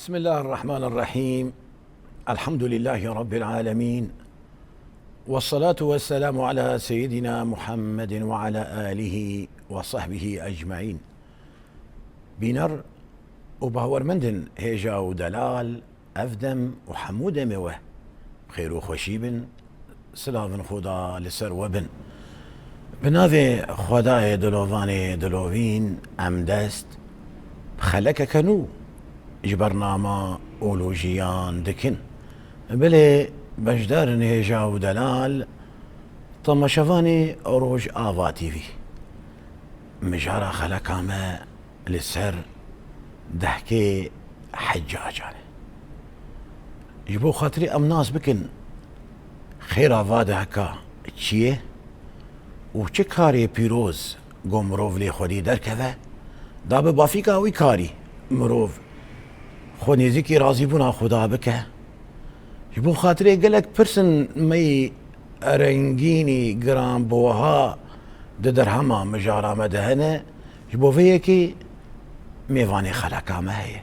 بسم الله الرحمن الرحيم. الحمد لله رب العالمين، والصلاة والسلام على سيدنا محمد وعلى آله وصحبه أجمعين. بينر وبهور مندن هيجا ودلال أفدم وحمود موه خير وخشيبن سلافن خدا لسر وبن بناذي خداي دلوفاني دلوفين أمدست خلك كنو جبرنامه أولوجيان دكن بلي بجدار هيجا ودلال طمشفاني روج آفا تيفي مجارة خلقامه لسر دحكي حجاجانه جبو خاطري ام ناس بكن خير آفا هكا چيه و چه کاری پیروز گو مروف لی خودی درکوه دا به بافیکا وی کاری مروف خونیزی کی رازی بونا خدا بکه جبو خاطری گلک پرسن می رنگینی گرام بوها درهما مجارا مدهنه جبو فيه کی میوانی خلقامه هي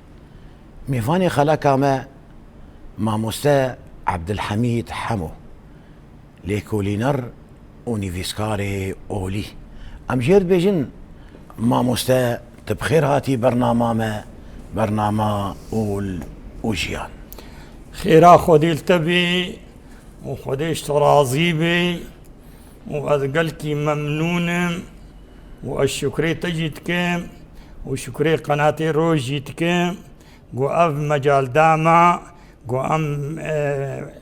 میوانی خلقامه ماموستا عبدالحمید حمو لیکولینر اونیفیسکاري اولي ام جيرد بيجن ماموستا تبخير هاتي برنامه اول وجيان خيرا خوديل تبي وخوديش تراضي بي وأذقلكي ممنون والشكري تجدك وشكري قناتي روجيتك وأف مجال داما وأم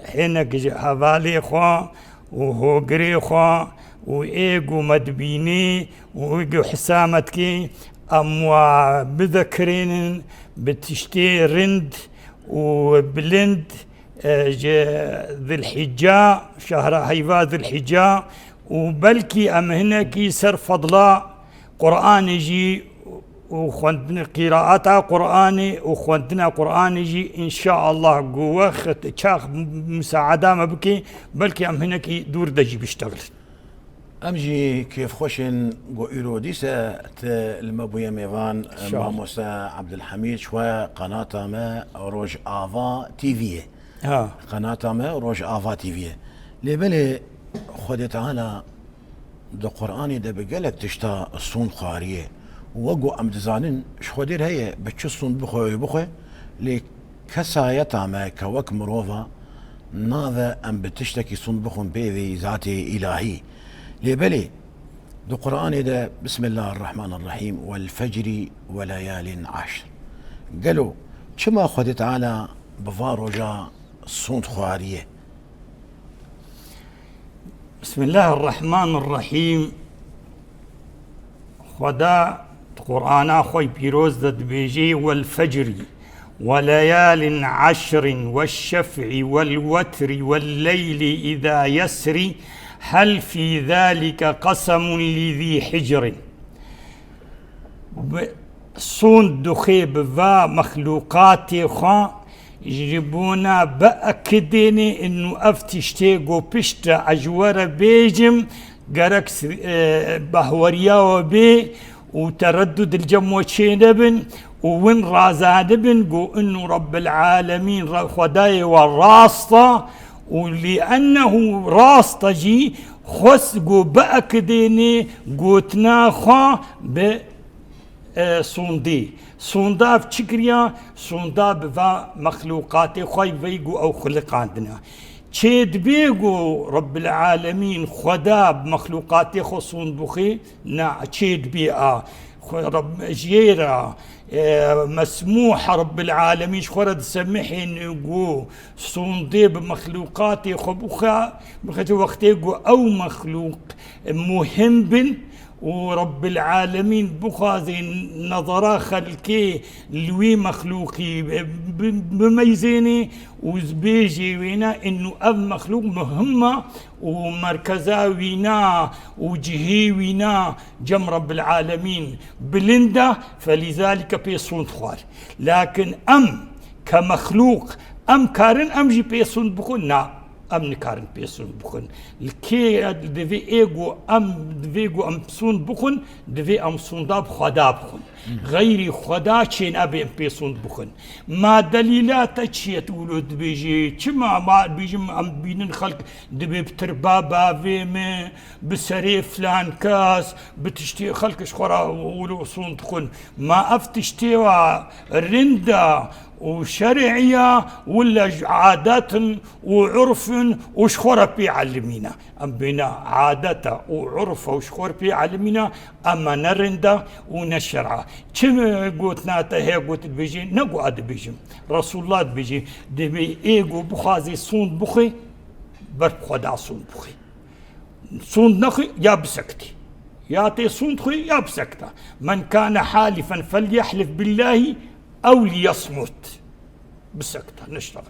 حينك حوالي خوا وهو قريخوا وإيجو مدبيني وإيجو حسامتكي أموا بذكرين بتشتي رند وبلند ذي الحجة شهر هيفا ذي الحجة وبلكي أم هناكي سر فضلا قرآن يجي وخوندنا قراءاتها قرآني وخوندنا قرآن يجي إن شاء الله قوة شاخ مساعدة ما بكي بلكي أم هناكي دور دجي بيشتغل امجي كيف خوشن قو إيروديسة المبوية ميفان ماموسا عبد الحميد شوية قناة ما روج آفا تيفيه قناة ما روج آفا تيفيه لبالي خودي تعالى دو قرآني دا بقالك تشتا الصون خاريه وقو ام دزانن شخودير هي بتشصون بخوي لي كسايتا ما كوك مروفا ناذا ام بتشتكي صون بخون بيذي ذاتي الهي لبلي دو قرآن ده بسم الله الرحمن الرحيم والفجر وليال عشر قالوا كما خد تعالى بفاروجا صون خواريه بسم الله الرحمن الرحيم خدا قرآن أخوي بيروز دد بيجي والفجر وليال عشر والشفع والوتر والليل إذا يسري هل في ذلك قسم لذي حجر صون دخيب ذا مخلوقات خا يجيبونا بأكديني إنه أفتشتيقو بشتا أجوار بيجم قركس بهوريا وبي وتردد الجمو تشينبن وين رازادبن قو انه رب العالمين خداي والراسطة ولأنه راسطة جي خس قو بأكديني قوتنا خا صوندي صوندا بشكريا صوندا بفا مخلوقاتي خوي فيقو او خلق عندنا تشيد بيقو رب العالمين خدا بمخلوقاتي خصون بخي نا تشيد بيئة رب جيرا مسموح رب العالمين شخورد سمحين يقو صوندي بمخلوقاتي خبوخا بخيت وقت يقو او مخلوق مهم بن ورب العالمين بخازي نظرا خلقي لوي مخلوقي بميزيني وزبيجي وينا انه اب مخلوق مهمة ومركزا وينا وجهي وينا جم رب العالمين بلندا فلذلك بيصون خوار لكن ام كمخلوق ام كارن ام جي بيصون بخونا ام نكارن بيسون بخن الكي دفي ايجو ام سون بخن دفي ام سون داب خدا بخن غيري خدا چين ابي ام بيسون بخن ما دليلات تشيت ولد بيجي كما ما بيجي ام بينن خلق دبي بتربابا فيم بسري فلان كاس بتشتي خلق شخرا ولو سون تخن ما افتشتيوا رندا وشرعية ولا عادات وعرف وشخورة بيعلمينا أم بنا عادة وعرف وشخور بيعلمينا أما نرندا ونشرع كم قوتنا تهي قوت بيجي نقو عاد بيجي رسول الله بيجي دبي إيقو بخازي صون بخي برب خدا صون بخي صون نخي يا بسكتي يا صون تخي يا بسكتا من كان حالفا فليحلف بالله أو ليصمت بسكتة نشتغل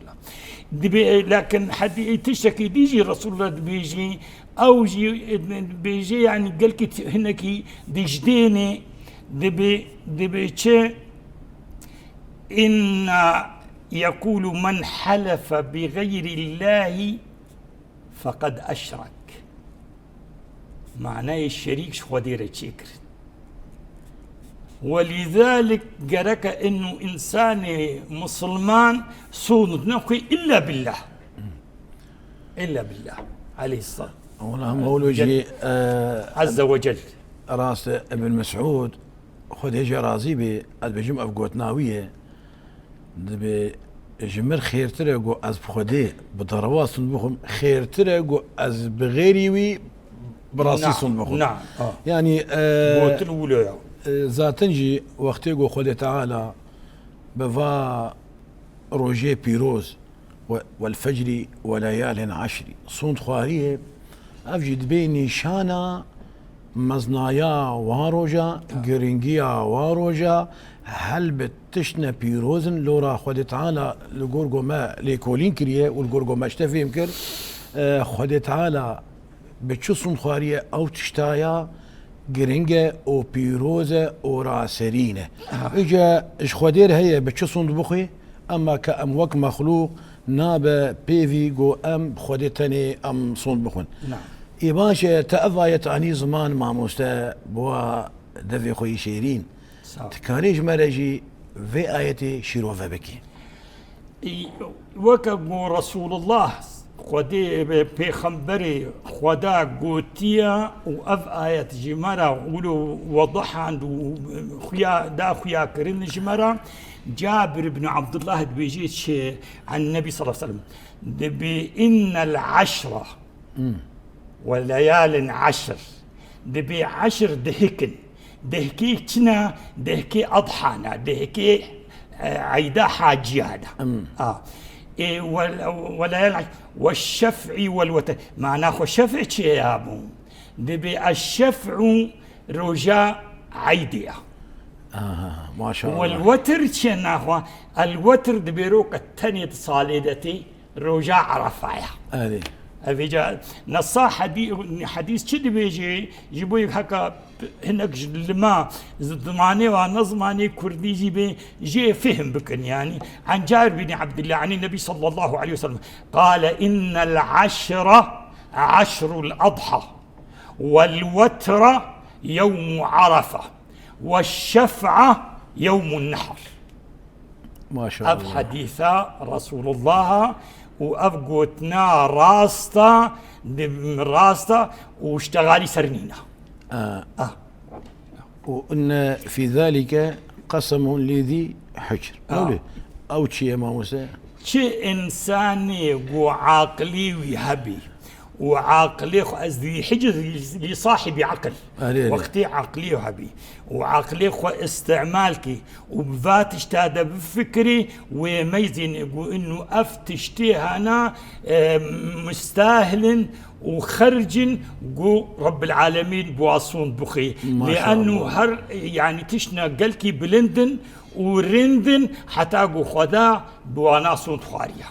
لكن حد تشتكي بيجي رسول الله بيجي أو بيجي يعني قالك هناك ديجديني دبي إن يقول من حلف بغير الله فقد أشرك معناه الشريك شو ديره تشكر ولذلك قالك انه انسان مسلمان صون نقي الا بالله عليه الصلاه والسلام عز وجل راس ابن مسعود خذ هجي رازي بجمع بقوت ناويه جمر خير ترى از بخدي بضرواس بخم خير ترى از بغيري وي براسي بخم نعم يعني قوت الاولى زاتنجي وقتيقو خده تعالى بفا روجي بيروز والفجر وليال عشر صوت خواريه افجد بيني شانا مزنايا واروجا جرينجيا واروجا هل بتشنا بيروزن لورا خده تعالى لغورغو ما ليكولين كريه والغورغو ما اشتفيم كر خده تعالى بتشو صوت خواريه او تشتايا جرينجا او بيروزا او راسرينه اجا اشخدير هي بتشصون بخي اما كام وك مخلوق نابا بيفي جو ام خدتني ام صون بخون نعم يباشا تأذايت عني زمان مع مستا بوا دفي خوي شيرين تكاريج مرجي في آيتي شيروفا بكي وكا رسول الله خدي بيخمبري خدا قوتيا وأف آية جمرة ولو وضحان وخيا دا خيا كرين جمرة جابر بن عبد الله بيجيش عن النبي صلى الله عليه وسلم بإن العشرة والليال عشر دبي عشر دهكن دهكي كنا دهكي أضحانا دهكي عيدا حاجيانا إيه ولا والشفع والوتر معناه الشفع شيء يا ابو دبي الشفع رجاء عيدية ما شاء الله والوتر شناه الوتر دبي روك التانية صالدتي رجاء عرفايا هذه أبيجا نصا حديث كذي بيجي يجيبوا هكا هناك لما ضماني ونظماني كردي جي فهم بكن يعني عن جابر بن عبد الله عن النبي صلى الله عليه وسلم قال إن العشرة عشر الأضحى والوتر يوم عرفة والشفعة يوم النحر ما شاء الله أب حديثا رسول الله وأبقوتنا راستا راستا واشتغالي سرنينا وإن في ذلك قسم لذي حجر أو شيء ما موسى شيء إنساني وعاقلي ويهبي وعاقلي ذي حجر لصاحب عقل وقتي عقلي وهبي وعقلي خو استعمالك وبذات اشتاد بفكري ويميزن انه افتشتي انا مستاهل وخرج جو رب العالمين بواصون بخي لانه هر يعني تشنا قلكي بلندن ورندن حتى خدا بواناسون تخاريا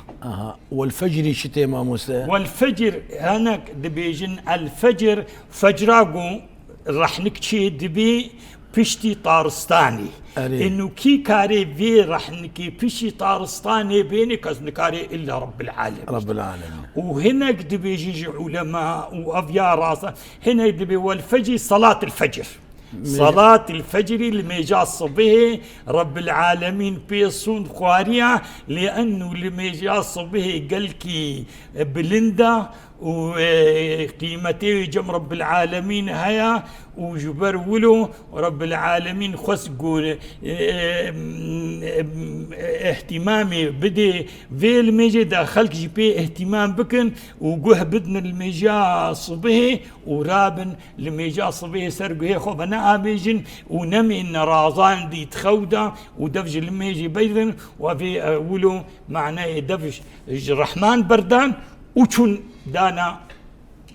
والفجر شتي ما موسى والفجر هناك دبيجن الفجر فجراغو راح نكشي دبي بشتي طارستاني أري. انه كي كاري في رح نكي بشتي طارستاني بينك از نكاري الا رب العالمين. رب العالمين. وهنا قد بيجي علماء وافيار راسا هنا قد والفجر صلاة الفجر صلاة الفجر لما جاء الصبح رب العالمين بيصون خواريا لأنه لما جاء الصبح قالكي بلندا وقيمتي جم رب العالمين هيا وجبر ولو رب العالمين خسقوا اهتمامي بدي في الميجي داخلك جبي اهتمام بكن وجوه بدنا الميجا صبيه ورابن الميجا صبيه سرقوا هي خو بنا اميجن ونمي ان رازان دي تخودا ودفج الميجي بيضن وفي ولو معناه دفج الرحمن بردان وشون دانا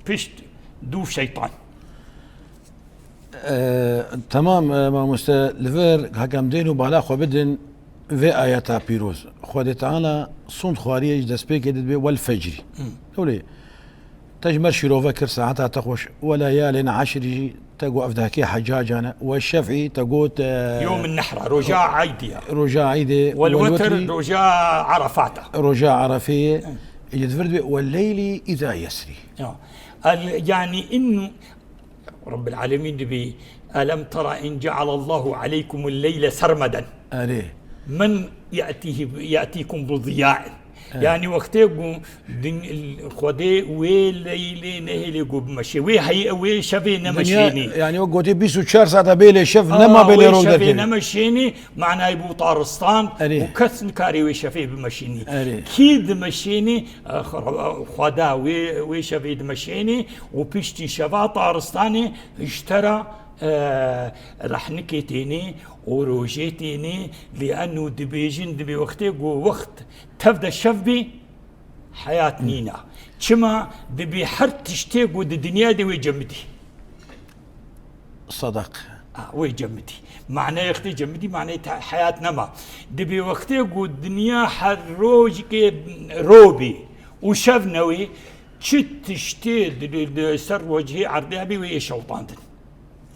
بشت دوف شيطان. تمام ما مستلفر هكام دينو بالا خو بدن في آياتا بيروز خود تعالى صند خواريج دسبيك يدبي والفجر ولي تجمر شروفا كر ساعتها تخوش وليال عشر تقو أفدهكي حجاجانا والشفعي تقوت يوم النحرة رجاء عيدية رجاء عيدي والوتر رجاء عرفاته رجاء عرفية يدفرد والليل إذا يسري يعني إنه رب العالمين بي ألم ترى إن جعل الله عليكم الليل سرمدا عليه من يأتيكم بضياء يعني وقتيقو خودي وي ليلي نهلي بمشي وي هي وي شفي نمشيني يعني وقتي بيسو 4 ساعات بيلي شف نما بيلي روح شفي رودك نمشيني معناه يبو طارستان وكسن كاري وي شفي بمشيني كيد مشيني خدا وي شفي دمشيني وبيشتي شفا طارستاني اشترى رح نكتيني وروجيتيني لأنه دبيجين دبي وقتي وقت تبدأ الشفبي حياة نينا كما دبي حرت تشتيق ود الدنيا دي ويجمدي صدق ويجمدي معناه يختي جمدي معناه حياتنا ما دبي وقتي الدنيا حروج روبي وشفنوي شت تشتي سر وجهي عرضها بي ويشوطاندن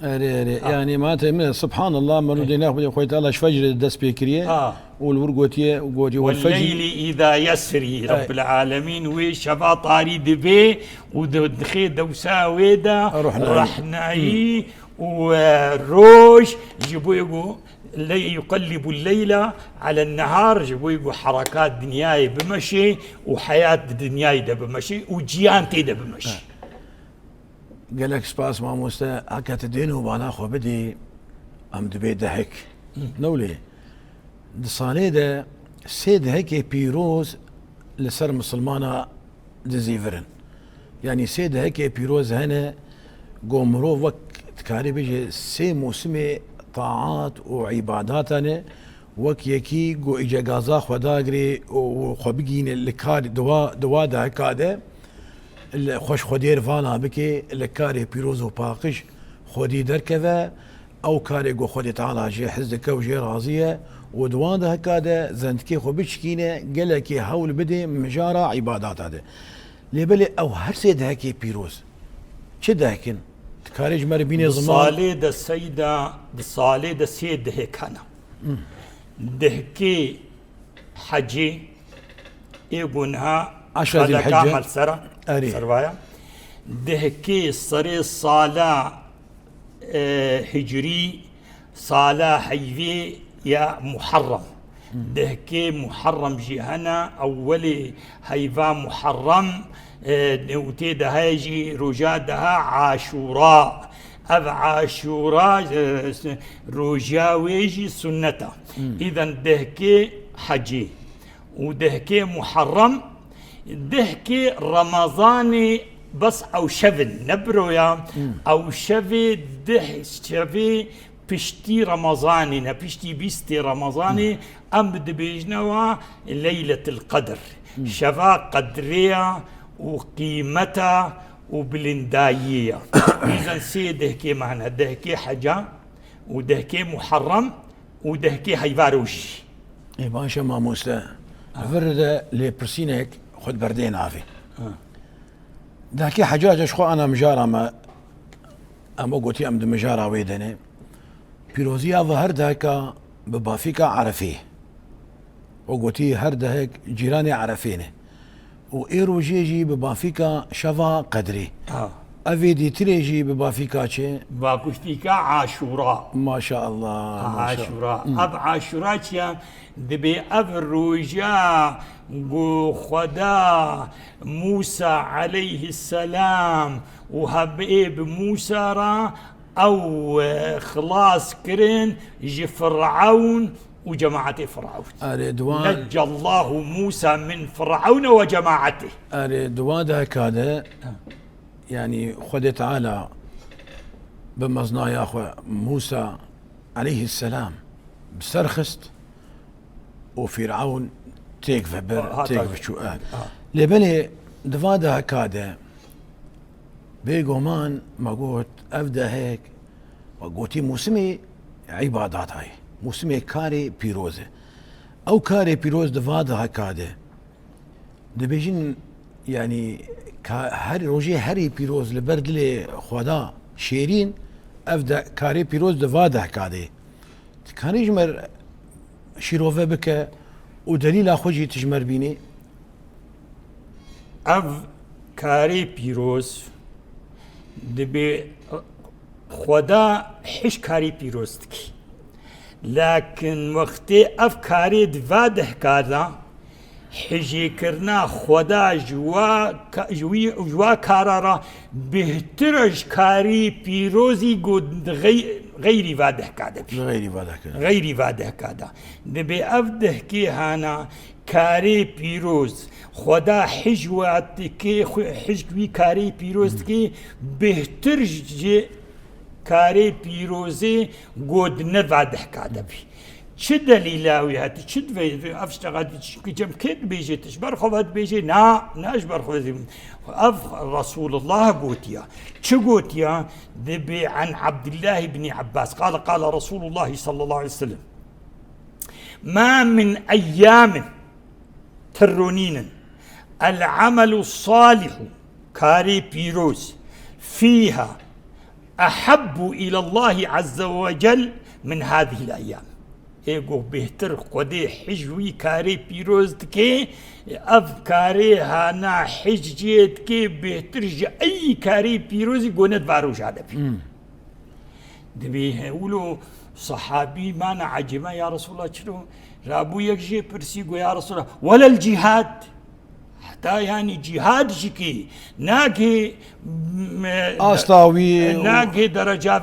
يعني معناته سبحان الله مرودين ناخذ خويت الله شفجر الدس بكريه والورقوتيه وقوتي والليل اذا يسري رب العالمين وشفا طاري دبي ودخي دوسا ويدا رحنا هي والروج جيبوا يقول يقلب الليل على النهار جيبوا يقول حركات دنياي بمشي وحياه دنياي ده بمشي وجيانتي ده بمشي قال لك سباس ما موسى هكا تدينه بانا خو بدي ام دبي دهك نولي دصاليدا سيد هيك بيروز لسر مسلمانا دزيفرن يعني سيد هيك بيروز هنا قومرو وك تكاري بيجي سي موسمي طاعات وعبادات انا وك يكي قو اجا غازا خداغري وخو بيجين الكار دوا ده هكاده خوش خودیر فانا بکی لکاری پیروز و پاکش خودی درکه او کاری گو خودی تعالی جه حزد کو جه راضیه و دوان ده کاده زندکی خو بچکینه گله کی حول بده مجارا عبادات هذا لبلی او هر سید هکی پیروز چه دهکن کارج مر بین زمان صالح د سیدا د صالح د سید ده کنا دهکی حجی ایگونها 10 ذي الحجة كامل سروايا دهكي صري صالة هجري صالة حيفي يا محرم دهكي محرم جهنا أولي هيفا محرم نوتي دهاجي رجادها عاشوراء أب عاشوراء رجاويجي سنته إذا دهكي حجي ودهكي محرم دهكي رمضاني بس او شفن نبرويا او شفي ده شفي بشتي رمضاني نبشتي بيستي رمضاني ام دبيجنوا ليلة القدر شفا قدرية وقيمتها وبلنداية اذا سيدهكي معنا دهكي حجا ودهكي محرم ودهكي هيفاروشي اي باشا ما موسى فرد لبرسينك خد بردين عافي داكي حجاج اشخو انا مجارة ما قلتي ام مجارة ويدني پیروزی و هر دهکا ببافیکا عرفه و گوتی هر دهک جیران عرفینه و ایرو جیجی ببافیکا شوا قدری اوی دیتری جی ببافیکا چه؟ باكشتيكا عاشوراء ما شاء الله ما شاء الله. عاشوراء اب عاشوراء چيا دبي اب روجا گو خدا موسى عليه السلام وهبئب موسى را او خلاص كرن جي فرعون وجماعة فرعون نجى الله موسى من فرعون وجماعته دوادها كاده يعني خد تعالى بمزنا يا اخو موسى عليه السلام بسرخست وفرعون تيك بر تيك بشوال لبني دوادها كاده بيغومان ما قلت ابدا هيك وقوتي موسمي عبادات هاي موسمي كاري بيروزه او كاري بيروز دوادها كاده دبيجين يعني هر روجي هري بيروز لبرد لي خدا شيرين افدا كاري بيروز دفاده كادي كان يجمر شيروفه بك ودليل اخوجي تجمر بيني اف كاري بيروز دبي خدا حش كاري بيروزتك لكن وقتي اف كاري دفاده كادا حجي كرنا خدا جوا كارارا بهترج كاري بيروزي قد غيري واده كادا غيري واده كادا دبي افده كي هانا كاري بيروز خدا حجواتكي حجوي كاري بيروزكي بهترج كاري بيروزي قد نواده كادا بي چه دلیلاوی هاتی چه دوی افشتغادی کجم کد بیجی تشبر خواد بیجی ناش بر خواد اف رسول الله قوتيا چه قوتيا ذبي عن عبد الله بن عباس قال رسول الله صلى الله عليه وسلم ما من ايام ترونين العمل الصالح كاري بيروز فيها احب الى الله عز وجل من هذه الايام ايگو بهتر خودی حجوی کاری پیروز دکی اف کاری هانا حجیت کی بهتر جا ای کاری پیروزی گوند وارو جاده بی دبی اولو صحابی مانا عجبا یا رسول الله چلو رابو یک جی پرسی گو یا رسول الله ولا الجهاد حتى يعني جهاد جيكي ناكي أصلاوي ناكي درجة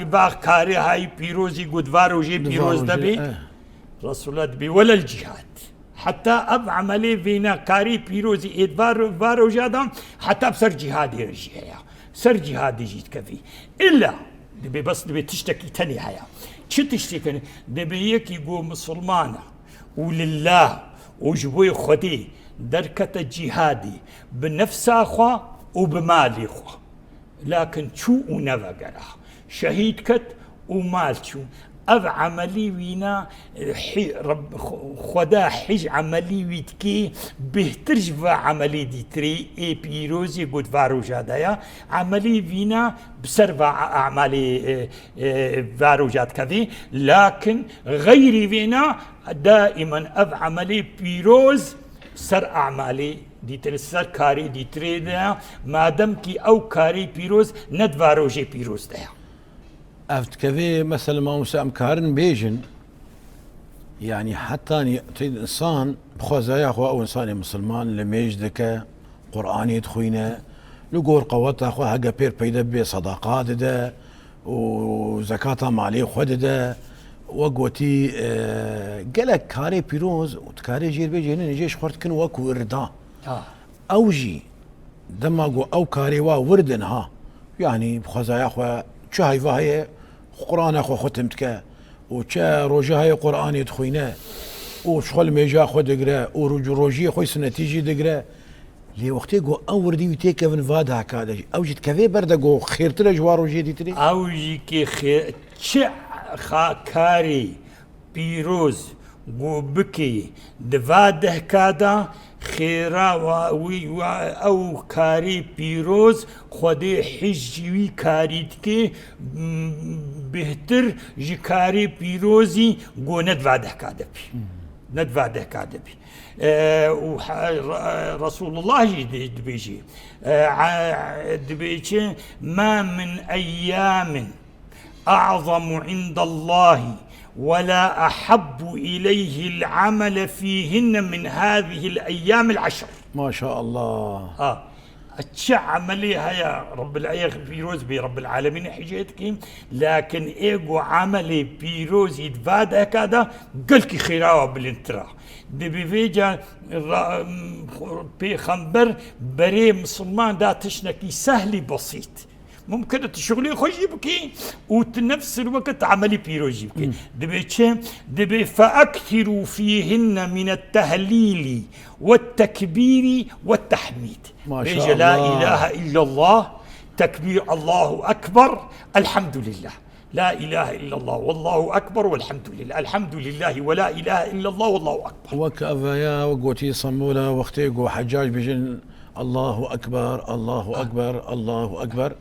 باخ كاري هاي بيروزي قدوارو جي بيروز دبي رسول الله دبي ولا الجهاد حتى اب عملي فينا كاري بيروزي ادوارو جادم حتى بسر جهاد يرجيها سر جهاد جيت كفي الا دبي بس دبي تشتكي تاني هيا شو تشتكي دبي يكي قو مسلمانة ولله وجبوي خدي دركة جهادي بنفس أخوة وبمال أخوة لكن شو ونفقنا شهيد كت ومال شو أف عملي وينا رب خدا حج عملي ويتكي بهترج عملي دي تري اي بيروزي قد فارو جادايا عملي وينا بسر أعمالي فارو جاد كذي لكن غيري وينا دائما أف عملي بيروز سر اعمالي ديتر سر كاري ديتري ده مادام كي او كاري بيروز ندوارو جي بيروز ده افت كذي مثل ما موسى امكارن بيجن يعني حتى انسان بخوزايا اخو او انسان مسلمان لميجدك قراني تخوينه لقور قوات اخو هاجا بير بيدا بي صداقات ده وزكاه مالي خد ده وقوتي قالك كاري بيروز وتكاري جير بيجي هنا نجيش خورت كن وكو إردا أوجي دماغو أو كاري وردن ها يعني بخزايا أخوة شو هاي فهي قرآن أخوة ختمتك وشا روجا هاي قرآن يدخوينا وشغل ميجا أخوة دقرا وروجي أخوة سنتيجي دقرا لي وقتي جو أوردي ويتيك من فادها كذا أوجي تكفي بردا جو خير ترى جوارو جدي تري أوجي كي خير كاري بيروز قو بكي دفاده كادا خيرا او كاري بيروز خودي حجي كاري تكي بهتر جي كاري بيروزي قو ندفاده كادا بي ندفاده كادا بي رسول الله دبيجي دبيجي ما من أيام أعظم عند الله ولا أحب إليه العمل فيهن من هذه الأيام العشر. ما شاء الله. اتشع عمليها يا رب العالمين بيروز برب العالمين حجيتك، لكن ايجو عملي بيروز يتفادى كذا قلك خيراوه بالانترا بفيجا بيخنبر بري مسلمان دا تشنكي سهلي بسيط ممكن تشغلي خوش يبكي وتنفس الوقت عملي بيروز يبكي دبي فأكثروا فيهن من التهليل والتكبير والتحميد. ما شاء الله. لا إله إلا الله، تكبير الله أكبر، الحمد لله، لا إله إلا الله والله أكبر والحمد لله، الحمد لله ولا إله إلا الله والله أكبر. وكأفيا وقوتي صمولا وقتيقو حجاج بجن الله أكبر الله أكبر الله أكبر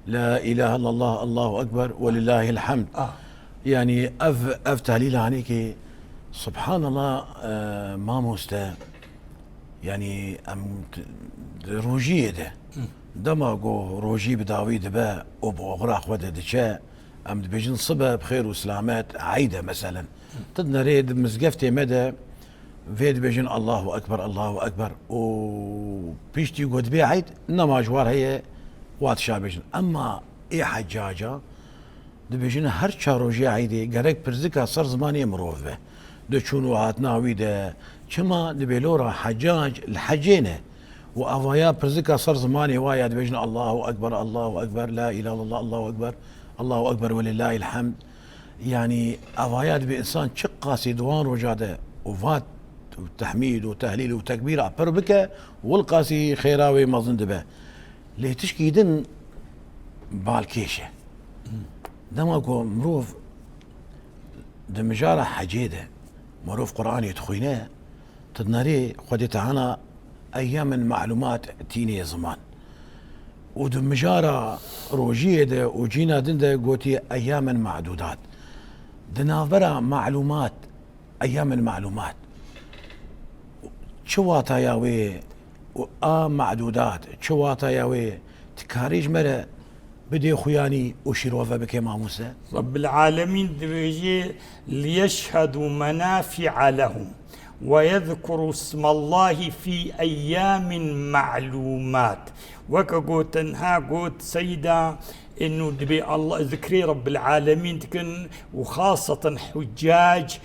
لا إله إلا الله الله أكبر ولله الحمد. يعني أف تهليل عنيك سبحان الله. ما مستا يعني أم روجي ده دماغو روجي بداوي دبا وبغراق ودا دشاء أم بيجن صبا بخير وسلامات عيدة مثلا تدنا ريد مزقفتي مدى فيد بيجن الله أكبر الله أكبر وبيشتي قد بي عيد إنما جوار هي وات شابجن. أما إيه حجاجة دبيجن هر شاروجي عيدي قرق برزكا صار زماني مروف به دشونو هاتناوي ده كما دبيلورا حجاج الحجينه وافايا برزكا صار زماني وايا دبيجنا الله اكبر الله اكبر لا اله الا الله الله اكبر الله اكبر ولله الحمد. يعني افايات بانسان شقاسي دوان وجاده وفات وتحميد وتهليل وتكبير بربكه والقاسي خيراوي مظن دبه ليه تشكيدن بالكيشه دماغو مروف دمجاره حجيده مروف قرآن يتخويناه تدناري خدي تعانا أيام المعلومات تيني زمان ودمجارة روجية ده وجينا دنده قوتي أيام معدودات دنافرة معلومات أيام المعلومات شواتا ياوي معدودات شواتا ياوي تكاريج مرة بدي خياني وشيروفا بكي موسى. رب العالمين دبيجي ليشهدوا منافع لهم ويذكروا اسم الله في أيام معلومات. وكقوت انها قوت سيدة انه دبي الله ذكري رب العالمين تكن وخاصة حجاج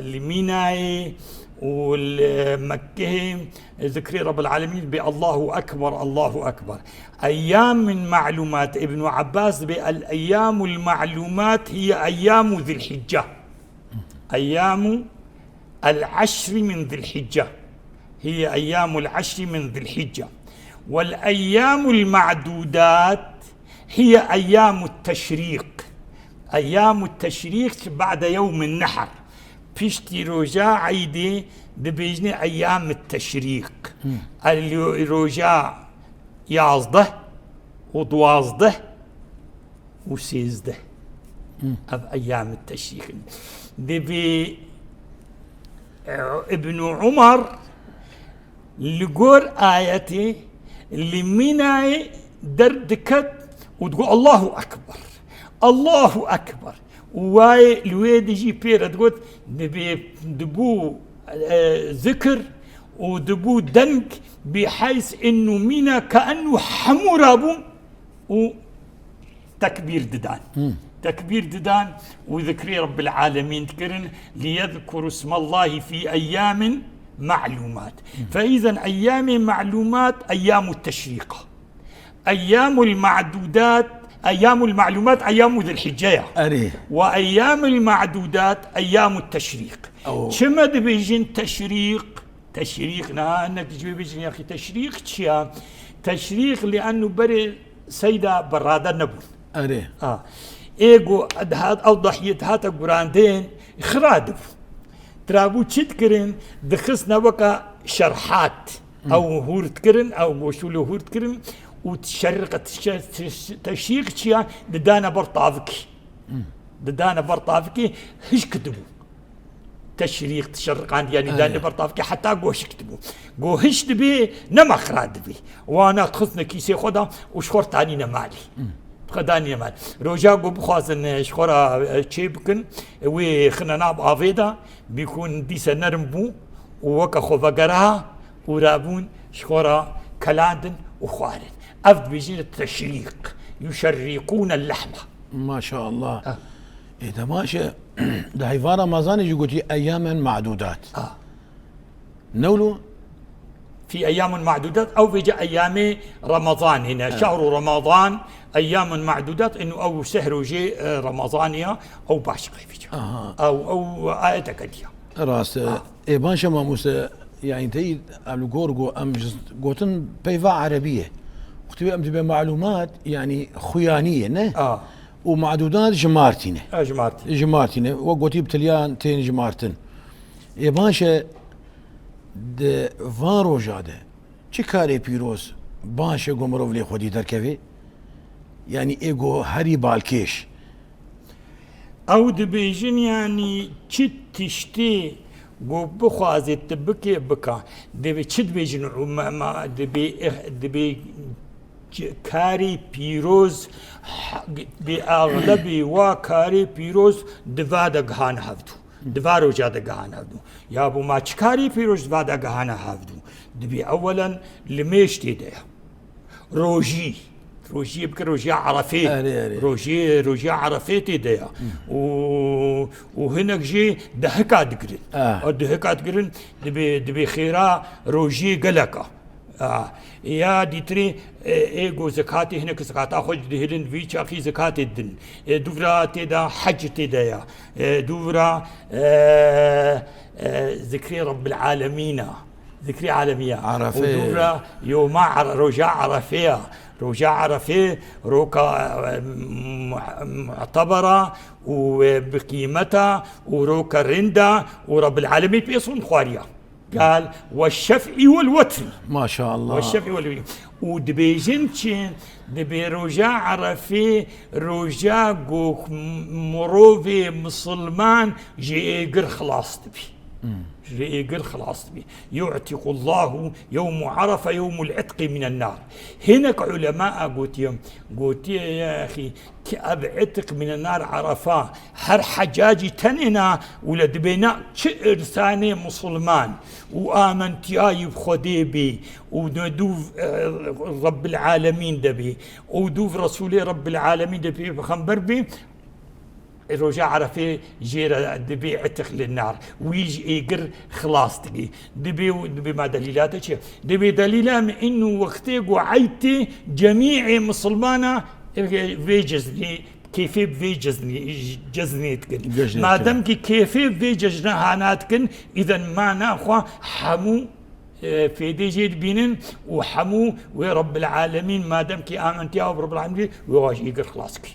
لميناي والمكة ذكري رب العالمين بالله أكبر الله أكبر. أيام من معلومات ابن عباس بالأيام المعلومات هي أيام ذي الحجة، أيام العشر من ذي الحجة هي أيام العشر من ذي الحجة. والأيام المعدودات هي أيام التشريق، أيام التشريق بعد يوم النحر بيشتي روجا عيدي دبيجني أيام التشريق اللي روجا يازده ودوازده وسيزده أيام التشريق. دبي ابن عمر لقور آياتي اللي مناي دردكت وتقول الله أكبر الله أكبر واي الويد يجي بيرا تقول دبو ذكر ودبو دنك بحيث انه منا كأنه حمرابو وتكبير ددان تكبير ددان وذكري رب العالمين تكرن ليذكروا اسم الله في أيام معلومات. فإذا أيام معلومات أيام التشريق، أيام المعدودات أيام المعلومات أيام ذي الحجة وأيام المعدودات أيام التشريق. كما بيجين تشريق أنك بيجين يا أخي تشريق شيا تشريق لأنه بري سيدة برادة نبون إيجو أدهات أو ضحية هاتا قراندين خرادف ترابو تشتكرن دخسنا بقى شرحات او هورتكرن او بوشولو هورتكرن وتشرق تشيق شيا ددانا برطافكي ددانا برطافكي هش كتبوا تشريق تشرقان يعني دانا برطافكي حتى قوش كتبوا قوهش دبي نمخراد دبي وانا تخصنا كيسي خدا وشخور تاني نمالي خداني مال روجا قو بخوازن شخورا تشي بكن وخنا ناب افيدا بيكون ديسا نرمبو ووكا خوفاقرها ورابون شخورا كلادن وخوارن أفد بيجين التشريق يشرقون اللحمة ما شاء الله إذا ماشي ده هيفارا مازان يجي أياما معدودات نولو في أيام معدودات أو بيجي أيام رمضان هنا شهر رمضان أيام معدودات إنه أو سهر وجي رمضانية أو باشقي فيجي أو آية كدية راس إيبانشا ما موسى يعني تيد أبلو جورجو أم جوتن بيفا عربية وقتبي أم تبي معلومات يعني خيانية نه ومعدودات جمارتينه جمارتينه وقوتي بتليان تين جمارتن إيبانشا د فارو جاده چی کاری پیروز باشه گمرو ولی خودی درکوی یعنی ایگو هری بالکش او دبیجن یعنی چی تشتی گو بخوازی تبکی بکا دبی چی دبیجن دبی کاری پیروز بی اغلبی و کاری پیروز دواده گهان هفتو دوارو جاده گهانه هفدو یا ابو ما چکاری پیروش دواده گهانه هفدو دبي اولا لميشتي ده روجي بك روجي عرفيه روجي عرفيتي ده وهناك جي دهكات قرن دهكات قرن دبي خيرا روجي قلقه يا ديتري ايجو زكاتي هناك زكاتا خج دهلن في شاخي زكاتي الدن دورا تدا حج تدا يا دورا ذكري رب العالمين ذكري عالمية عرفيه ودورا يوم رجاء عرفيه روكا معتبرة وبقيمتها وروكا رندا ورب العالمين بيصون خواريا قال والشفع والوتر ما شاء الله والشفع والوتر ودبيجنتشين دبي رجاء عرفيه رجاء مروفي مسلمان جيقر خلاص تبي جيقر خلاص بي يعتق الله يوم عرفة يوم العتق من النار هناك علماء قلت يا أخي كأب عتق من النار عرفة هر حجاجي تننا ولد بينا شئر ثاني مسلمان وآمن تياي بخدي بي وندوف رب العالمين دبي ودوف رسولي رب العالمين دبي بخنبر بي رجع عرفي جيرة دبي عتق للنار ويجي يقر خلاص تقي دبي ما دليلاته دبي دليله من انه وقتي وعيتي جميع مسلمانا في جزني كيف في جزني تكن ما دام كيف في جزنهاناتكن اذا ما ناخذ حمو في دي جيد بينن وحمو ورب العالمين ما دام كي امنت يا رب العالمين ويجي يقر خلاصك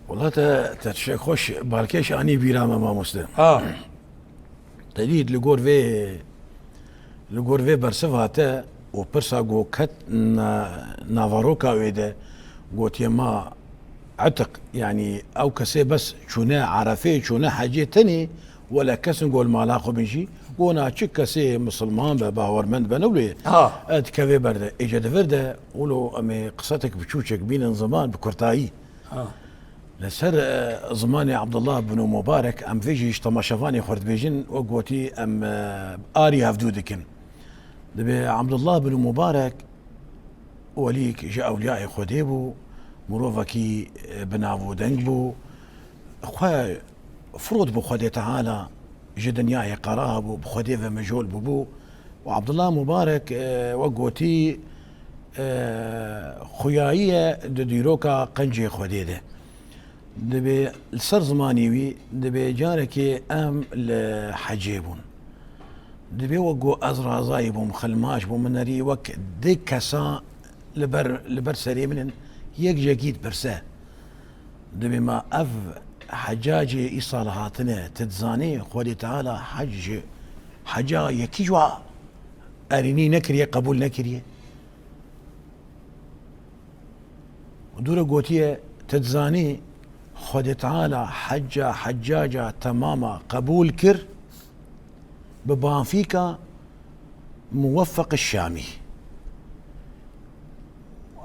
والله تشيك خوش بالكيش اني بيرام ما مسلم تجد لغور في برسفاته وبرسا جو كت نافاروكا ويده قوت يما عتق يعني او كسي بس شونا عرفي شونا حاجه تاني ولا كسن قول مالاخو بنجي قونا تشك كسي مسلمان باورمند بنولي اد كافي برده اجا فرده ولو امي قصتك بتشوشك بين زمان بكرتاي لسر زماني عبد الله بن مبارك ام فيجي تماشافاني خرد بيجن وقوتي ام اري هفدودكن دبي عبد الله بن مبارك وليك جاء اولياء خديبو مروفكي بنافو دنجبو اخويا فروض بخدي تعالى جدنياي قرابو بخدي مجول ببو وعبد الله مبارك وقوتي خياية ديروكا قنجي خديده دبي السر زمانيوي دبي جاركي ام لحجيبون دبي وقو ازرا زايبهم خلماش بومنري وك ديك كسا لبر سري من يك جاكيت برسا دبي ما اف حجاج إيصال هاتنا تتزاني خودي تعالى حجا يكيجوا أريني نكريه قبول نكريه ودورة قوتية تتزاني خودي تعالى حجاجة تماما قبول كر ببانفيكا موفق الشامي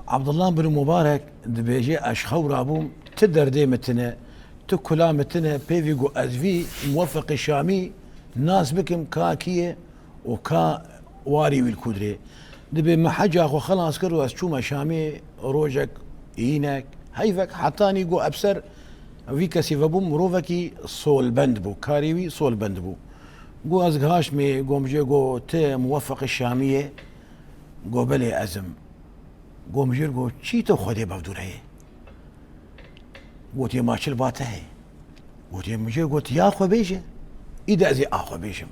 عبد الله بن مبارك دبيجي اشخور ابوم تدر ديمتنا تكلامتنا بيفيغو ازفي موفق الشامي ناس بكم كاكيه وكا واري والكودري دبي محجا اخو خلاص كرو اسشوما شامي روجك اينك هيفك حتاني جو ابسر فيكا سيفابوم روفكي صول بندبو كاريوي صول بندبو جو ازغاش مي قوم جي جو تي موفق الشاميه جو بلي ازم قو مجير قو چی تو خودی بفدوره قوتي ماشل باته قوتي مجير قوت يا اخو بيشه اذا ازي اخو بيشم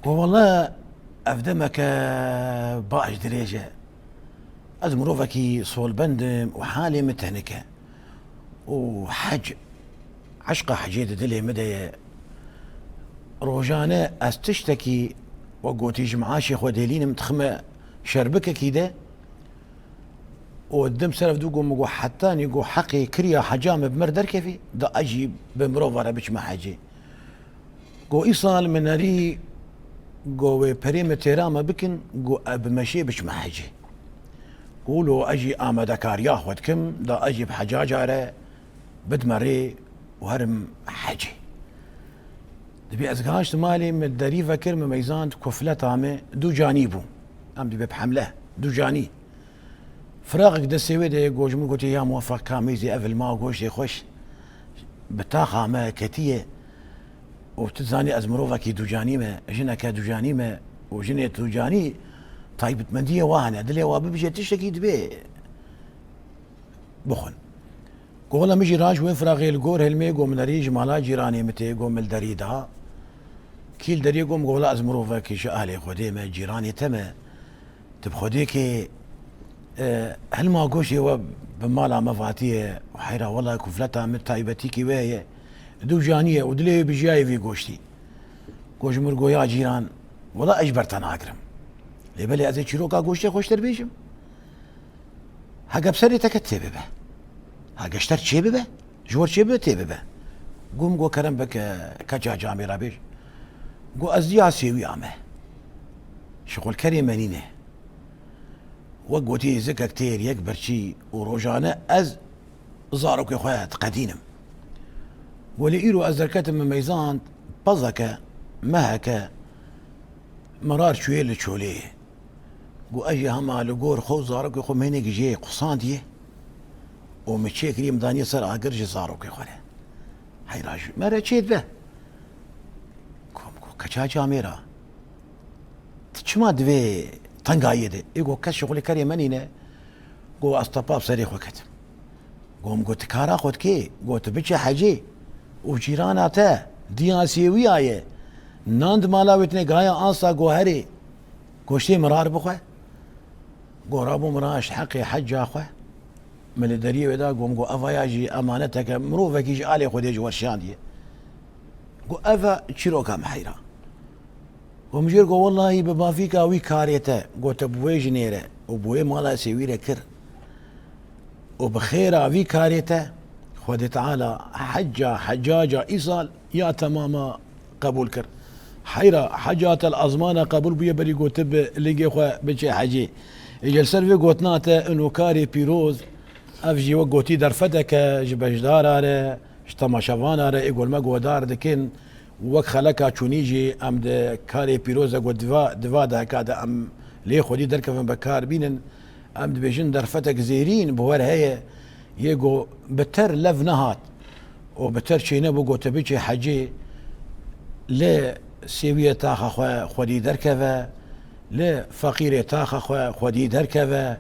قو والله افدمك باش دريجه ازمروفكي صول بندم وحالي متهنكه وحج عشقه حجيد دلي مدى روجانه استشتكي وقوتي جمعاشي خوديلين متخمه شربكه كده ودم سلف دوغو مغو حتى نيغو حقي كريا حجام بمردر كيفي دا اجيب بمروفر بيش ما حاجي جو ايصال من ري جو بريمتر ما بكن جو بمشي بيش ما حاجي قولوا اجي امدا كاريا ودكم دا اجي بحجاجاره بدمري وهرم حاجي دبي ازغاش مالي من دري فكر ميزان كفله تامه دو جانيبو ام دي بحمله دو جاني فراغك دا سوي دا يقوش من قلت يا موفق كاميزي افل ما قوش يخش بتاخا ما كتيه وتزاني ازمروفا كي دو جاني ما جنا كدو جاني ما وجنا دو جاني طيب منديه وانا دلي وابي بيجي تشتكي دبي بخن قولا مجي راج وين فراغي الجور هلمي قوم نريج مالا جيراني متي قوم الدريدا كيل دري قوم قولا ازمروفا كي شاهلي خديمه جيراني تمه تبخديكي هل ما قوشي هو بمالا مفاتيه وحيرا والله كفلتها من تايبتيكي وهي دو جانيه ودلي بجاي في قوشتي قوش مرقو يا جيران والله اجبرتنا اكرم لبلي ازي شروكا قوشتي خوش تربيشم هاقا بسري تكتبه به هاقا اشترت شي به جور شي به تبه به قوم قو كرم بك كجا جامي رابيش قو ازيا سيوي عمه شغل كريمانينه وقوتي زكا كتير يكبر شي وروجانا از زاروك يا تقدينم ولئيرو ازركات من ميزان بزكا مهكا مرار شويه لتشوليه قو اجي هما لقور خو زاروك يخو مهنك جي قصانديه ومتشي كريم داني صار اقرج زاروك يخو هاي راجو مرة تشيد به قو كچا جاميرا تشما دوي تنقايده يقول كاس شغلي كريم منينه قو استطاب صريخ وقت قوم قلت كارا خد كي قلت بيتش حاجي وجيرانا ديان سيويايه ناند مالاوتني غايا انسا قو هري قوشتي مرار بخوه قو رابو مراش حقي حج اخوه من الدريه ودا قوم قو افا ياجي امانتك مروفك يجي علي خد يجي ورشانديه قو افا تشيروكا محيره ومجير قو والله بما فيك وي كاريته قو تبوي جنيره وبوي مالا سيويره كر وبخيره وي كاريته خود تعالى حجاجه ايصال يا تماما قبول كر حيرة حاجات الازمان قبول بيا بري قو تب لقي خو بشي حاجي اجل سرفي قوتناته انه كاري بيروز افجي وقوتي درفتك جبجدار على اشتما شفان على يقول ما قو دار دكن وك خلقها تشونيجي ام د كاري بيروزا قو دفا دا كادا ام لي خودي دركفن بكار بينن ام دبيجن درفتك زيرين بور هي يقو بتر لف نهات وبتر شينا بقو تبيجي حاجي لا سيوية تاخا خودي دركفه لا فقير تاخا خودي دركفه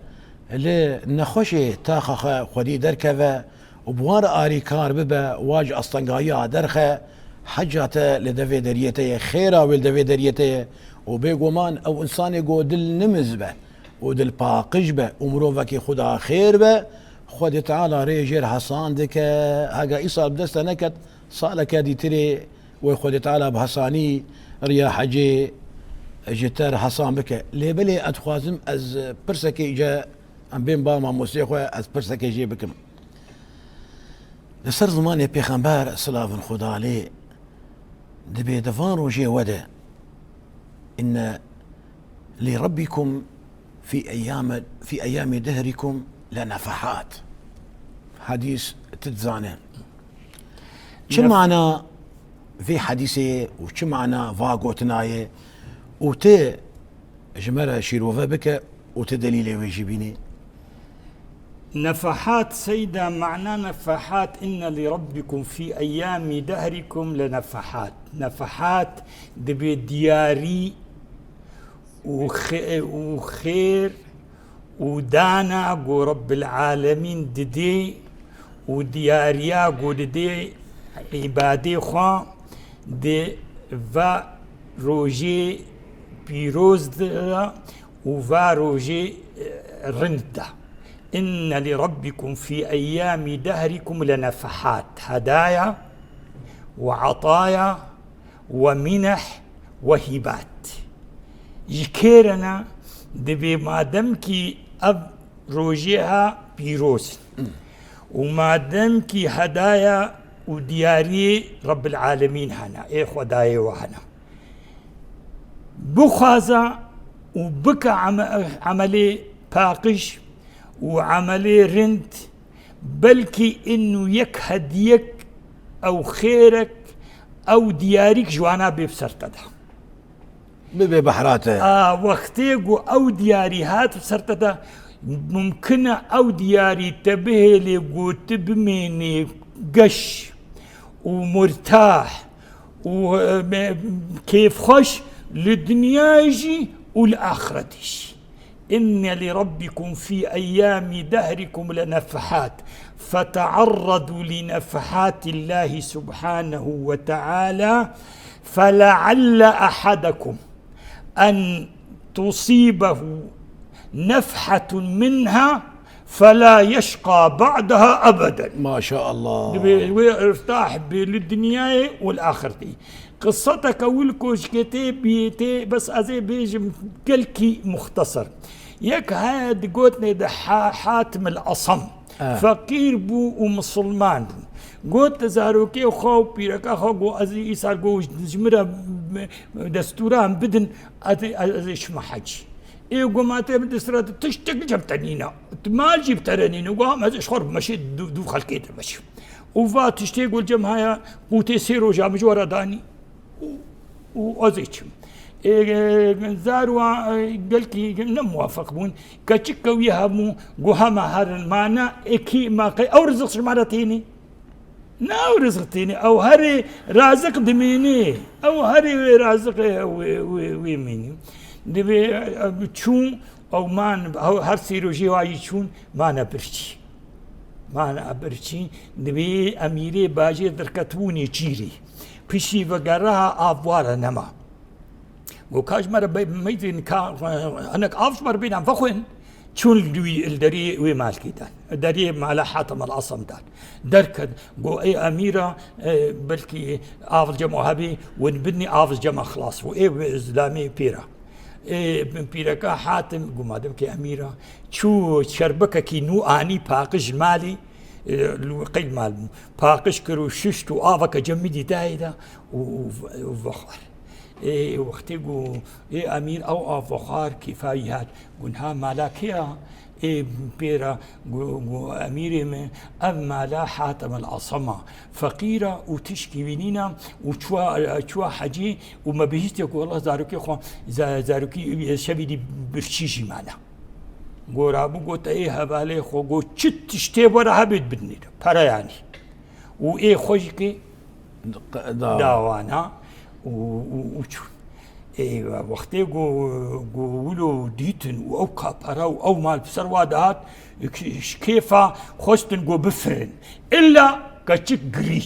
لا نخوشي تاخا خودي دركفه وبوار آري كار ببا واج أصطنقايا درخه حجاته لدفي دريته خيرا والدفي دريته وبيقو مان او انسان يقو دل نمز به ودل باقج به ومروفك خدا خير به خود تعالى ريجير حصان دك هاجا إيصال بدستا نكت صالك هذه تري وخود تعالى بحصاني ريا حجي جتار حصان بك لي بلي أتخوازم از برسكي جا ام بين باما موسيقى از برسكي جي بكم لسر زماني بيخنبار صلاة خدا عليه دبي دفان وجي ودا إن لربكم في أيام دهركم لنفحات حديث تتزانه شو معنى في حديثه وشو معنى فاقو تنايه وتي جمرة شيروفا بك وتدليل ويجيبيني نفحات سيدة معنى نفحات إن لربكم في أيام دهركم لنفحات نفحات دبي دياري وخير ودانا قو رب العالمين ددي ودياريا قو ددي عبادي خوا دي فا روجي بيروز دا وفا روجي رندا إن لربكم في أيام دهركم لنفحات هدايا وعطايا ومنح وهبات يكيرنا دبي ما دمكي أب روجيها بيروز وما دمكي هدايا ودياري رب العالمين هنا إيه خدايا وهنا بخازا وبكى عملي باقش وعملي رنت بلكي إنه يك هديك أو خيرك أو ديارك جوانا ببسرتها ببي بحراته وقتيقو أو دياري هات بسرتها ممكن أو دياري تبهلي قوت بميني قش ومرتاح وكيف خوش للدنيا يجي والآخرة يجي إن لربكم في أيام دهركم لنفحات فتعرضوا لنفحات الله سبحانه وتعالى فلعل أحدكم أن تصيبه نفحة منها فلا يشقى بعدها أبدا ما شاء الله ويرتاح بالدنيا والآخرة قصتك أولكوش كتي بس أزي بيجي كلكي مختصر يك هاد قوتني ده حاتم الأصم فقير بو ومسلمان قوت زاروكي وخو بيركا خو أزي إسار قو جمرة دستوران بدن أزي شما حاجي إيه قوماتي بدستورات تشتك جبتنينا مال جبترنينا وقام أزي شخور مشي دو خلقيت مشي وفا تشتيق والجمعية قوتي سيرو جامج ورا داني وأزيتشم زاروا قالكي نموافق بون كاتشكا ويهمو قوهما هارن معنا إكي ما قي أو رزقش مرتيني أو رزقتيني أو هري رازق دميني أو هري رازق ويميني دبي بتشون أو مان أو هر سيروجي واي تشون ما نبرشي ما نبرشي دبي أميري باجي دركتوني جيري بشي وقراها أفوار نما وكاش مرة ميزين أنا أفش مرة بين فخوين شون الدري ومالكي دان الدري مع حاتم الأصم دان دركد قو أي أميرة بلكي أفضل جمع هبي ونبني أفضل جمع خلاص وإيه إسلامي بيرا بيركا حاتم قو مادم كي أميرة شو شربكة كي نو آني باقش مالي قيل مال باقش كرو ششتو آفك جمدي دايدا وفخر إيه وقتي قو إيه أمير أو أفخار كفايات قنها مالاكيا إيه بيرا قو أميري من أما لا حاتم الأصمة فقيرة وتشكي بنينا وشوا حجي وما بيجيت يقول الله زاروكي خو زاروكي شبيدي برشيشي معنا قو رابو قوت إيه هبالي خو قو تشتي ورا هبيت بدني برا يعني وإيه خوشكي داوانا وشون ايوه وقتي قولوا ديتن او كابرا او مال بسروادات كيف خوستن قو بفرن الا كاتشك قري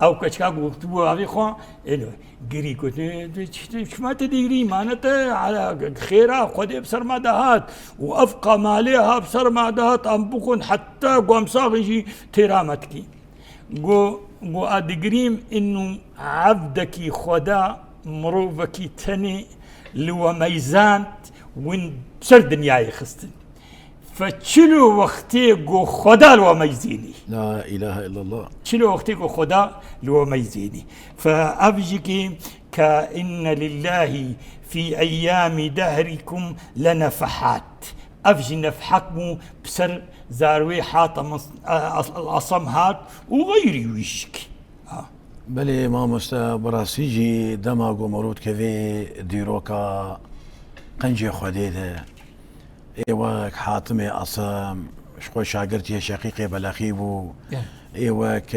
او كشكا قلتوا ابي خو انه قري قلت ما تدري معناته على خيرها خدي بسر ما دهات وافقى ماليها بسر ما دهات ام بكون حتى قوم صاغي ترامتكي قو ادقريم انه عبدك خدا مروفك تني لو ميزان وين بسر دنياي خستن فشلو وقتي قو خدا لو ميزيني لا اله الا الله شلو وقتي قو خدا لو ميزيني فابجيكي كأن لله في ايام دهركم لنفحات افجي نفحكم بسر زاروي حاطه الاصمهات وغيري ويشك بلي ما مستا براسيجي دماغو مرود كذي ديروكا قنجي خديده ايواك حاتمي اصم شخو شاقرتي شقيقي بلاخيبو ايواك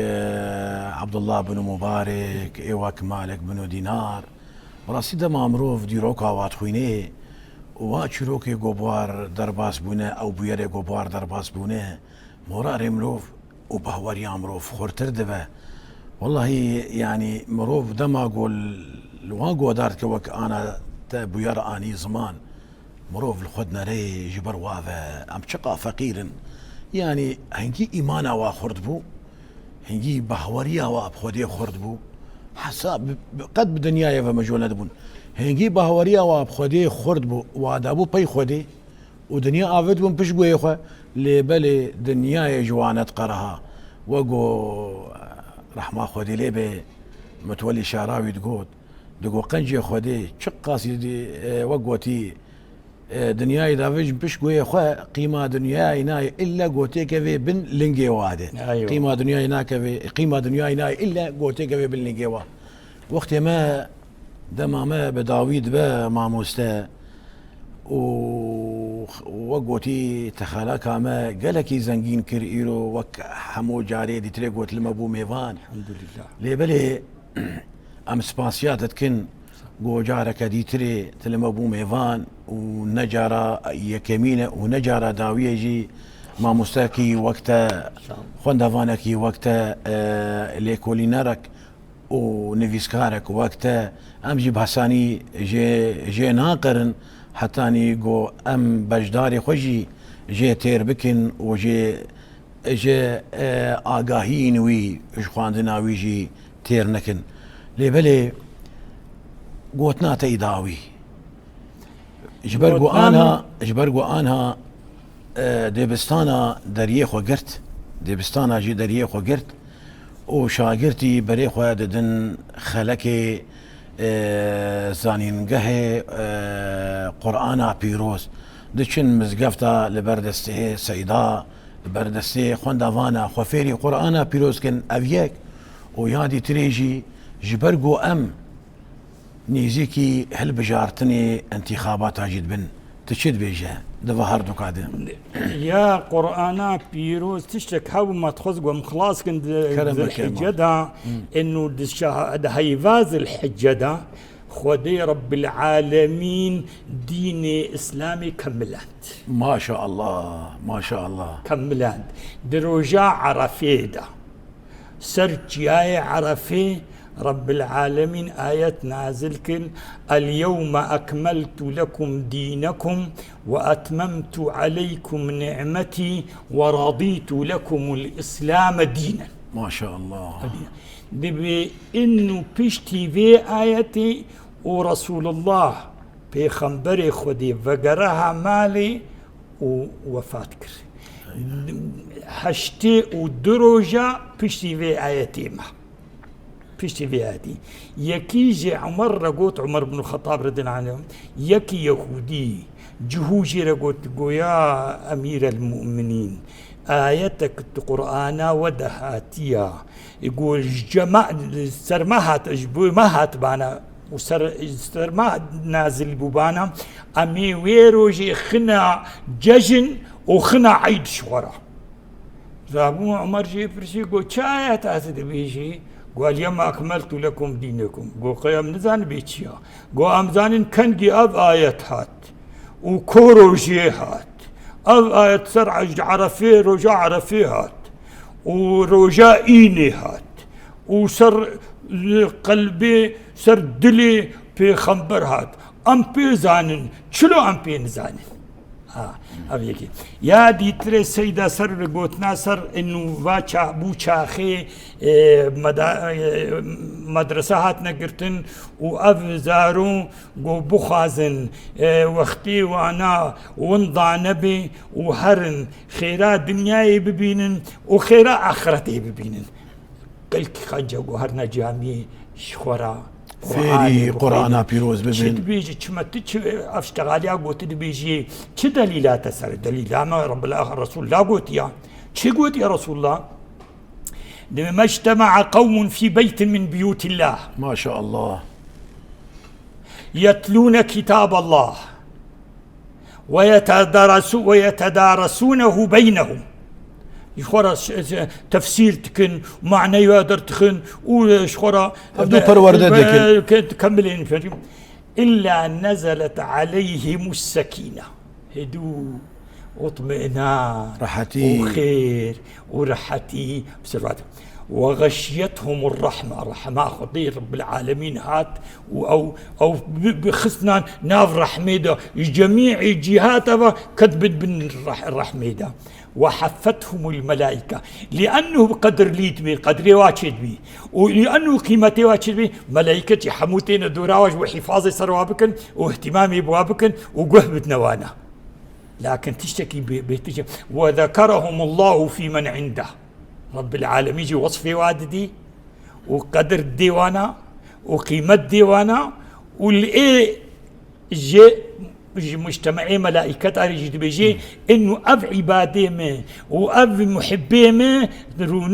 عبد الله بن مبارك ايواك مالك بن دينار براسي دما مروف ديروكا واتخويني واتشروكي قبوار درباس بونه او بيري قبوار درباس بونه مراري مروف وبهوريا مروف خورتر دبه والله يعني مروف دماغو الواقو دارت كوك انا بيار اني زمان مروف الخدنا ري جبر وافا ام شقا فقير يعني هنجي ايمانا واخرد بو هنجي بهوريا وابخودي خرد بو حساب قد بدنيا فمجولة دبون هنجي بهوريا وابخودي خرد بو وادابو بي خودي ودنيا افد بون بشقو يخو لبالي دنيا جوانت قرها وقو رحمة خودي ليبي متولي شعراوي دقو قنجي خودي شقا سيدي وقوتي دنياي دافج بشقوي خو قيمة دنياي ناي إلا قوتي كفي بن لنجي واده أيوة. قيمة دنياي ناي إلا قوتي كفي بن لنجي واده وقت ما دما ما بداويد با مع مستا وقوتي تخالاك ما قالكي زنجين كريرو وك حمو جاري دي تريقوت المبو ميفان الحمد لله ليبلي ام سباسيات تكن قو جارك دي تري تلمبو ميفان ونجارة يكمينة ونجارة داوية جي ما مستاكي وقتا خوندفانكي وقتا ليكولينارك ونفيسكارك وقتا ام جي بحساني جي ناقرن حتاني قو ام بجداري خوشي جي تير بكن وجي آگاهين وي اجخواندنا وي جي تير نكن ليبلي قوتنا تيداوي جبرقو آنها ديبستانا دريخو قرت ديبستانا جي دريخو قرت وشاقرتي بريخو ددن خلكي زانين قهي قرآنا بيروز دچن مزقفتا لبردسته سيدا لبردسته خوندافانا خوفيري قرآنا بيروز كن أفيك ويادي تريجي جبرقو أم نيزيكي هل بجارتني انتخابات جد بن تشد بيجا دفهر دقاده يا قرآنا بيروز تشتك هاو ما تخص قوم خلاص كنت الحجة انه ده هيفاز الحجة خدي رب العالمين دين اسلامي كملت ما شاء الله ما شاء الله كملت دروجا عرفيدا سرجياي عرفي رب العالمين آية نازلكن اليوم أكملت لكم دينكم وأتممت عليكم نعمتي ورضيت لكم الإسلام دينا ما شاء الله دبي إنه بيشتي في آيتي ورسول الله بيخنبري خدي فقرها مالي ووفات كري حشتي ودروجة بيشتي في آيتي ما بيشتي في هذه يكيجي عمر رقوت عمر بن الخطاب رضي الله عنه يكي يهودي جهوجي رقوت يا أمير المؤمنين آيتك القرآن ودهاتيا يقول جماع سرماهات أجبو ماهات بانا وسر ما نازل بوبانا أمي ويروجي خنا ججن وخنا عيد شورا زابو عمر جي برشي يقول شاية تاسد بيجي قال اليوم أكملت لكم دينكم قال قيام نزان بيتشيا قال أمزان كنجي أب آيات هات وكوروجي هات أب آيات سرع عرفي رجع عرفي هات ورجاء إيني هات وسر قلبي سر دلي بخمبر هات ام بي زانن شلو ام بي نزانن أبيكي يا دي ترى سيدا سر قوتنا سر إنه واچا بوچاخي مدرسة هات نقرتن وأف زارو قو بخازن وقتي وانا ونضع نبي وهرن خيرات دنياي ببينن وخيرات آخرتي ببينن قلت خجا وهرنا جامي شخورا فيري قرآن بيروز ببين چه بيجي چمت اشتغاليا قوت بيجي چه دليلات سر دليل ما رب الله الرسول لا قوت يا چه قوت يا رسول الله لما اجتمع قوم في بيت من بيوت الله ما شاء الله يتلون كتاب الله ويتدارسونه بينهم يخورا تفسير تكن معنى يقدر تكن وشخورا أبدو بروردة كملين فهمتم إلا نزلت عليهم السكينة هدوء واطمئنان راحتي وخير ورحتي بسرعة وغشيتهم الرحمة خطير رب العالمين هات أو بخصنا ناف رحميدا جميع الجهات كتبت بن الرحميدا وحفتهم الملائكة لأنه بقدر ليت بي قدري واجد بي ولأنه قيمتي واجد بي ملائكة حموتين دوراوج وحفاظي سروابكن واهتمامي بوابكن وقهبت نوانا لكن تشتكي بيتجي وذكرهم الله في من عنده رب العالمين يجي وصفي واددي وقدر الديوانا وقيمة ديوانا والإيه جي مجتمعي ملائكة أريد بيجي إنه أب عبادي ما وأب محبي ما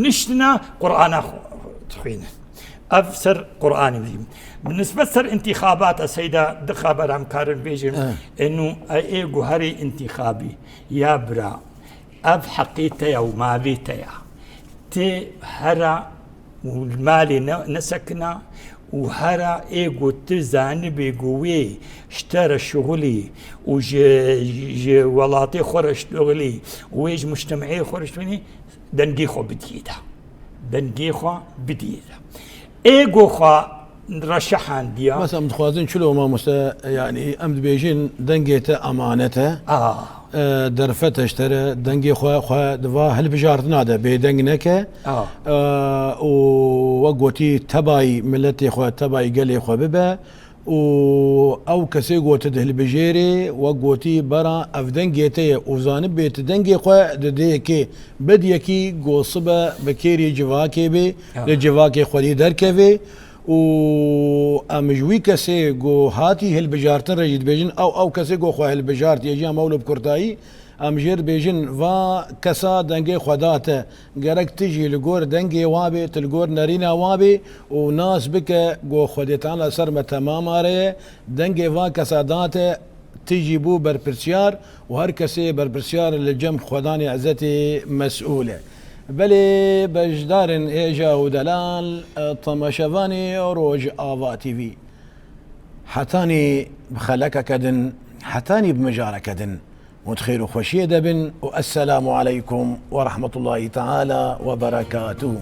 نشتنا قرآن تخينا أفسر قرآن بيجي بالنسبة سر انتخابات السيدة دخابة رامكار بيجي إنه أي جوهري انتخابي يا برا أب حقيتها وما بيتها تي هرا والمالي نسكنا وهرا ايجو تزاني بيقوي اشترى شغلي وجي ولاتي خرج شغلي ويج مجتمعي خرج مني دنجيخو بديدا ايجو خا رشحان ديا مثلا متخوازين شلو ما مسا يعني امد بيجين دنجيته امانته درفته اشترى دنجي خوا دوا هل بجارتنا ده بيدنجنك ووقوتي تباي ملتي خوا تباي قلي خوا ببا او كسي قوت دهل بجيري وقوتي برا افدنجيتي وزانب بيت دنجي خوا دديكي بديكي قوصبه بكيري جواكي بي لجواكي خولي دركبي و امجوي كسي جو هاتي هل بجارتن رجيت بيجن او كسي جو خو هل بجارت يجي مولو بكرتاي امجير بيجن و كسا دنگي خداته غرك تجي لغور دنگي وابي تلغور نارينا وابي وناس بك جو خديتان سر تمام اره دنگي و كساداته تجي بو بربرسيار وهر كسي بربرسيار للجم خداني عزتي مسؤوله بلي بجدار ايجا ودلال طمشفاني روج آفا تي في حتاني بخلك كدن حتاني بمجارة كدن متخير خوشي دبن والسلام عليكم ورحمة الله تعالى وبركاته.